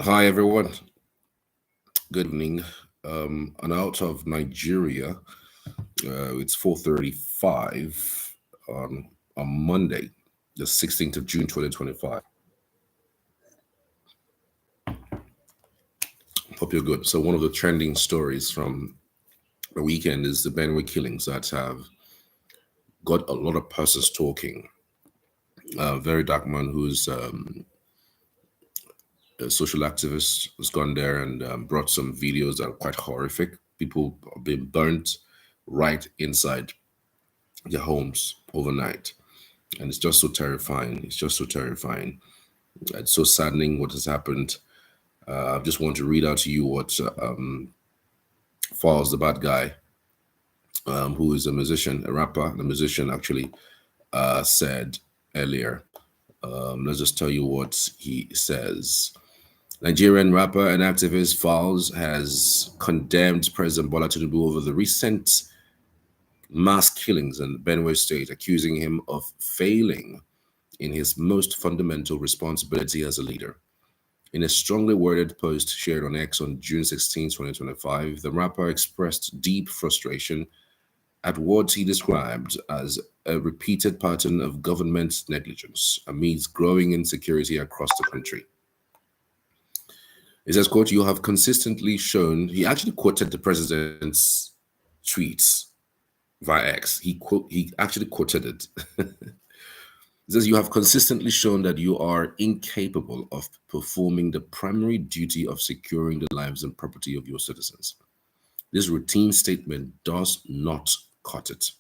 Hi everyone, good evening. And out of Nigeria, it's 4:35 on Monday, the 16th of June 2025. Hope you're good. So one of the trending stories from the weekend is the Benue killings that have got a lot of persons talking. A very dark man who's a social activist has gone there and brought some videos that are quite horrific. People are being burnt right inside their homes overnight. And it's just so terrifying. It's just so terrifying. It's so saddening what has happened. I just want to read out to you what Falz, the bad guy, who is a musician, a rapper, and a musician actually, said earlier. Let's just tell you what he says. Nigerian rapper and activist Falz has condemned President Bola Tinubu over the recent mass killings in Benue State, accusing him of failing in his most fundamental responsibility as a leader. In a strongly worded post shared on X on June 16, 2025, the rapper expressed deep frustration at what he described as a repeated pattern of government negligence amidst growing insecurity across the country. He says, quote, you have consistently shown, he actually quoted the president's tweets via X. He actually quoted it. It says, you have consistently shown that you are incapable of performing the primary duty of securing the lives and property of your citizens. This routine statement does not cut it.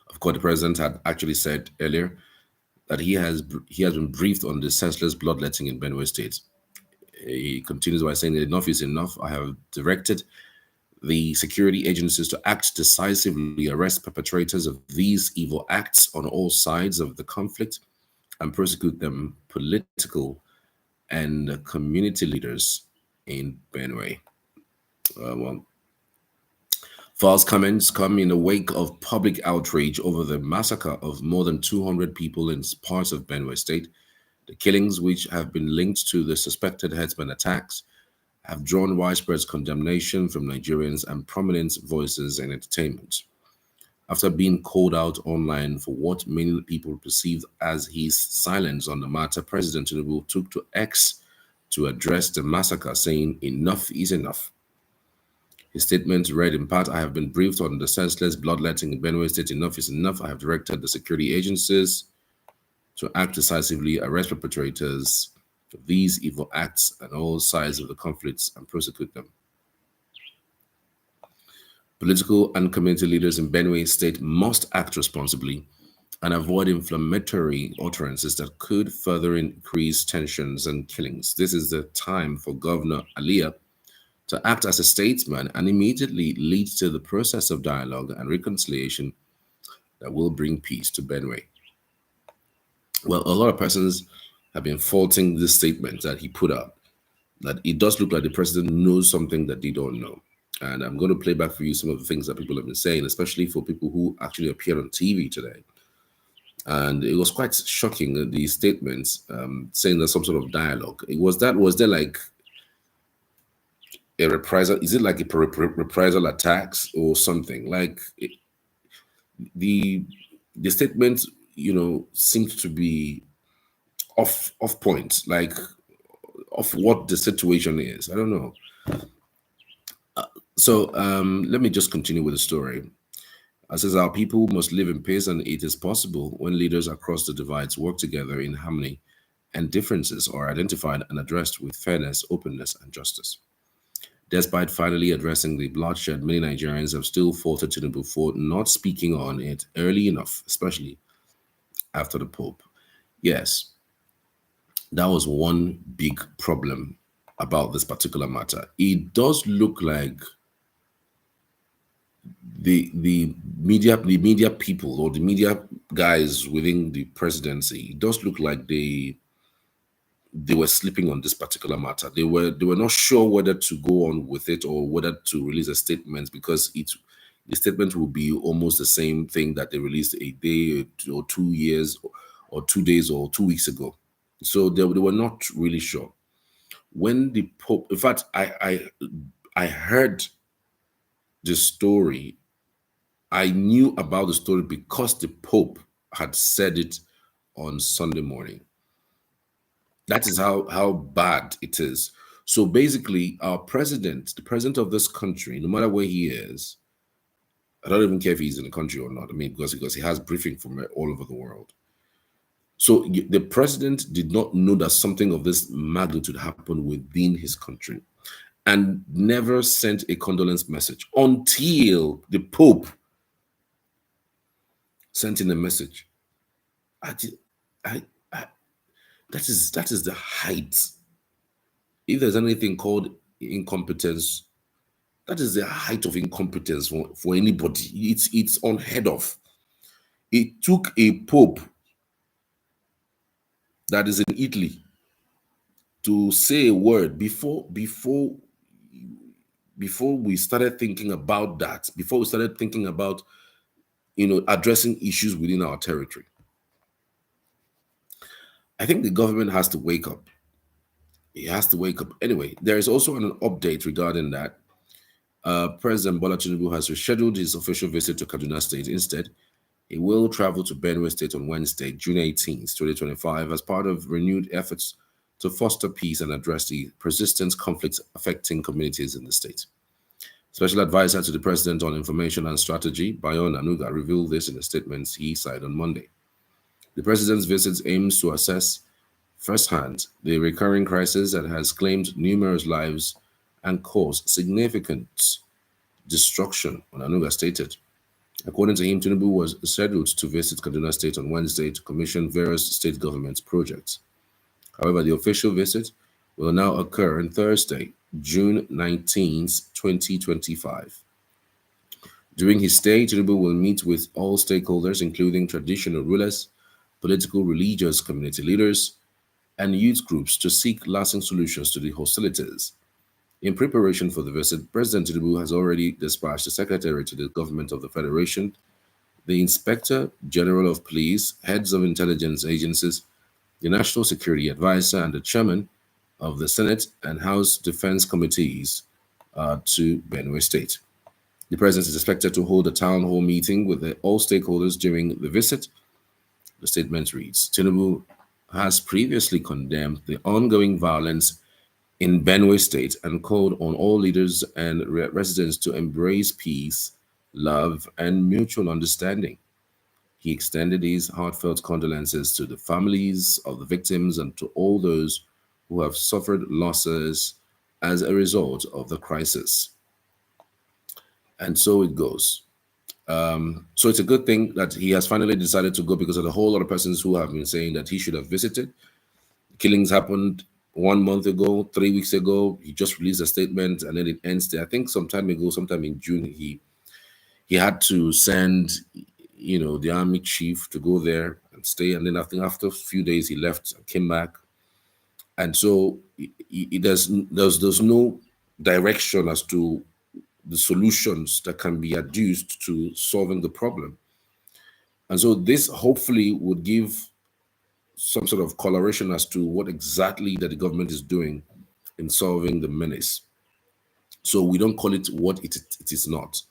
Of course, the president had actually said earlier that he has been briefed on the senseless bloodletting in Benue State. He continues by saying, enough is enough. I have directed the security agencies to act decisively, arrest perpetrators of these evil acts on all sides of the conflict, and prosecute them political and community leaders in Benue. Well, False comments come in the wake of public outrage over the massacre of more than 200 people in parts of Benue State. The killings, which have been linked to the suspected herdsmen attacks, have drawn widespread condemnation from Nigerians and prominent voices in entertainment. After being called out online for what many people perceived as his silence on the matter, President Tinubu took to X to address the massacre, saying, enough is enough. His statement read in part, I have been briefed on the senseless bloodletting in Benue State. Enough is enough. I have directed the security agencies to act decisively, arrest perpetrators of these evil acts on all sides of the conflicts and prosecute them. Political and community leaders in Benue State must act responsibly and avoid inflammatory utterances that could further increase tensions and killings. This is the time for Governor Alia to act as a statesman and immediately lead to the process of dialogue and reconciliation that will bring peace to Benue. Well, a lot of persons have been faulting this statement that he put out, that it does look like the president knows something that they don't know. And I'm going to play back for you some of the things that people have been saying, especially for people who actually appeared on TV today. And it was quite shocking, the statements saying there's some sort of dialogue. Was there like a reprisal? Is it like a reprisal attacks or something? Like the statement, seemed to be off point, like of what the situation is. I don't know. So let me just continue with the story. It says our people must live in peace, and it is possible when leaders across the divides work together in harmony and differences are identified and addressed with fairness, openness, and justice. Despite finally addressing the bloodshed, many Nigerians have still faulted Tinubu for not speaking on it early enough, especially after the Pope. Yes, that was one big problem about this particular matter. It does look like the media people or the media guys within the presidency, it does look like they were sleeping on this particular matter. They were not sure whether to go on with it or whether to release a statement, because the statement will be almost the same thing that they released a day or 2 years or 2 days or 2 weeks ago. So they were not really sure. When the Pope, in fact, I heard the story. I knew about the story because the Pope had said it on Sunday morning. That is how bad it is. So basically, our president, the president of this country, no matter where he is, I don't even care if he's in the country or not. I mean, because he has briefing from all over the world. So the president did not know that something of this magnitude happened within his country, and never sent a condolence message until the Pope sent in a message. I, did- I, I that is the height. If there's anything called incompetence, that is the height of incompetence for anybody. It's unheard of. It took a pope that is in Italy to say a word before we started thinking about that, before we started thinking about addressing issues within our territory. I think the government has to wake up. It has to wake up. Anyway, there is also an update regarding that. President Bola Tinubu has rescheduled his official visit to Kaduna State. Instead, he will travel to Benue State on Wednesday, June 18th, 2025, as part of renewed efforts to foster peace and address the persistent conflicts affecting communities in the state. Special advisor to the president on information and strategy, Bayon Anuga, revealed this in a statement he signed on Monday. The president's visit aims to assess firsthand the recurring crisis that has claimed numerous lives and caused significant destruction, Onanuga stated. According to him, Tinubu was scheduled to visit Kaduna State on Wednesday to commission various state government projects. However, the official visit will now occur on Thursday, June 19th, 2025. During his stay, Tinubu will meet with all stakeholders, including traditional rulers, political religious community leaders, and youth groups to seek lasting solutions to the hostilities. In preparation for the visit, President Tinubu has already dispatched the Secretary to the Government of the Federation, the Inspector General of Police, heads of intelligence agencies, the National Security Advisor, and the Chairman of the Senate and House Defense Committees to Benue State. The President is expected to hold a town hall meeting with all stakeholders during the visit. The statement reads, Tinubu has previously condemned the ongoing violence in Benue State and called on all leaders and residents to embrace peace, love, and mutual understanding. He extended his heartfelt condolences to the families of the victims and to all those who have suffered losses as a result of the crisis. And so it goes. So it's a good thing that he has finally decided to go because of the whole lot of persons who have been saying that he should have visited. Killings happened 1 month ago, 3 weeks ago. He just released a statement and then it ends there. I think sometime ago, sometime in June, he had to send, the army chief to go there and stay. And then I think after a few days, he left and came back. And so there's no direction as to the solutions that can be adduced to solving the problem. And so this hopefully would give some sort of coloration as to what exactly that the government is doing in solving the menace. So we don't call it what it is not.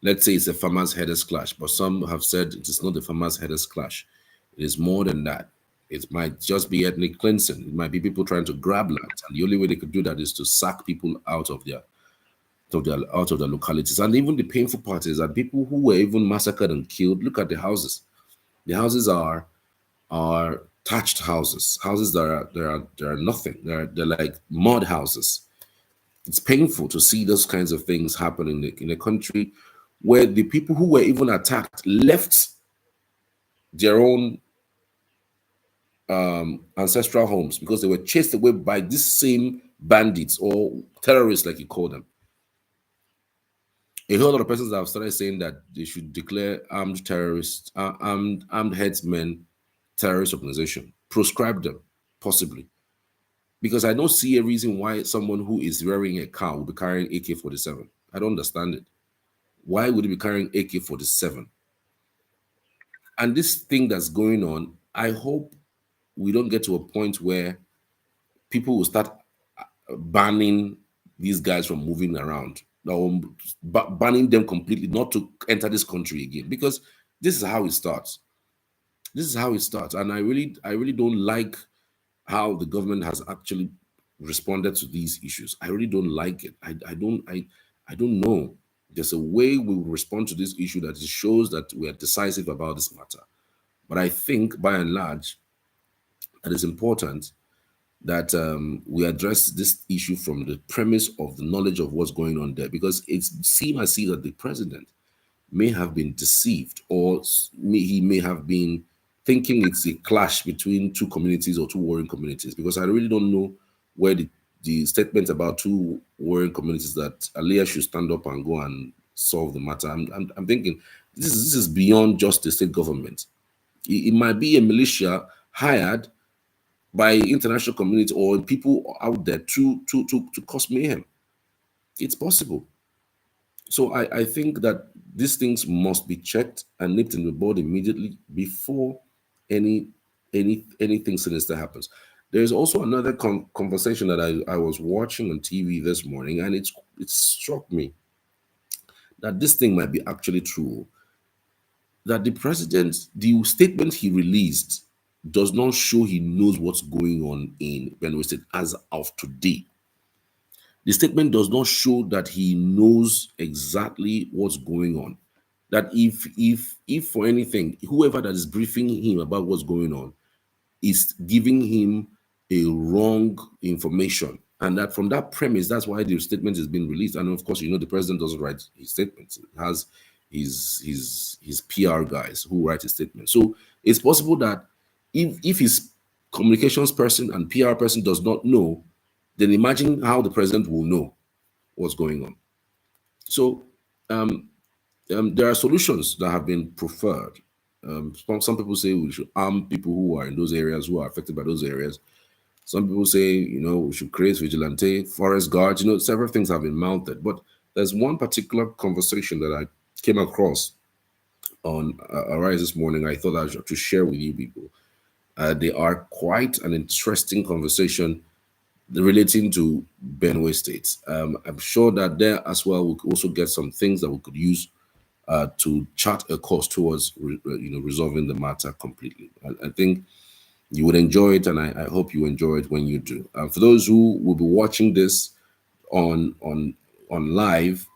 Let's say it's a farmers' headers clash, but some have said it is not the farmers' headers clash. It is more than that. It might just be ethnic cleansing. It might be people trying to grab land, and the only way they could do that is to sack people out of their localities. And even the painful part is that people who were even massacred and killed, look at the houses. The houses are thatched houses, houses that are nothing. They're like mud houses. It's painful to see those kinds of things happen in a country where the people who were even attacked left their own ancestral homes because they were chased away by these same bandits or terrorists, like you call them. A whole lot of persons have started saying that they should declare armed terrorists, armed headsmen, terrorist organization, proscribe them, possibly. Because I don't see a reason why someone who is wearing a car will be carrying AK-47. I don't understand it. Why would he be carrying AK-47? And this thing that's going on, I hope we don't get to a point where people will start banning these guys from moving around, or banning them completely not to enter this country again, because this is how it starts. This is how it starts, and I really don't like how the government has actually responded to these issues. I really don't like it. I don't know. There's a way we will respond to this issue that it shows that we are decisive about this matter. But I think by and large, it is important that we address this issue from the premise of the knowledge of what's going on there, because it seems as if that the president may have been deceived, or he may have been thinking it's a clash between two communities or two warring communities, because I really don't know where the statement about two warring communities that Aliyah should stand up and go and solve the matter. I'm thinking this is beyond just the state government. It might be a militia hired by international community or people out there to cause mayhem. It's possible. So I think that these things must be checked and nipped in the bud immediately before any anything sinister happens. There's also another conversation that I was watching on TV this morning, and it struck me that this thing might be actually true. That the statement he released does not show he knows what's going on in Benue State as of today. The statement does not show that he knows exactly what's going on. That if for anything, whoever that is briefing him about what's going on is giving him a wrong information, and that from that premise, that's why the statement is being released. And of course, the president doesn't write his statements; it has his PR guys who write his statement. So it's possible that if his communications person and PR person does not know, then imagine how the president will know what's going on. So there are solutions that have been preferred. Some people say we should arm people who are in those areas, who are affected by those areas. Some people say, we should create vigilante, forest guards. Several things have been mounted. But there's one particular conversation that I came across on Arise this morning. I thought I should to share with you people. They are quite an interesting conversation relating to Benue State. I'm sure that there as well we could also get some things that we could use to chart a course towards resolving the matter completely. I think you would enjoy it, and I hope you enjoy it when you do. For those who will be watching this on live,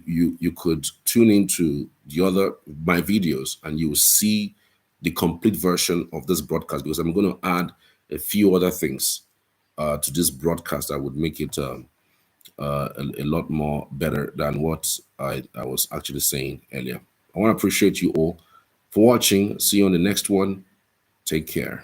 you could tune into my videos, and you will see the complete version of this broadcast, because I'm going to add a few other things to this broadcast that would make it a lot more better than what I was actually saying earlier. I want to appreciate you all for watching. See you on the next one. Take care.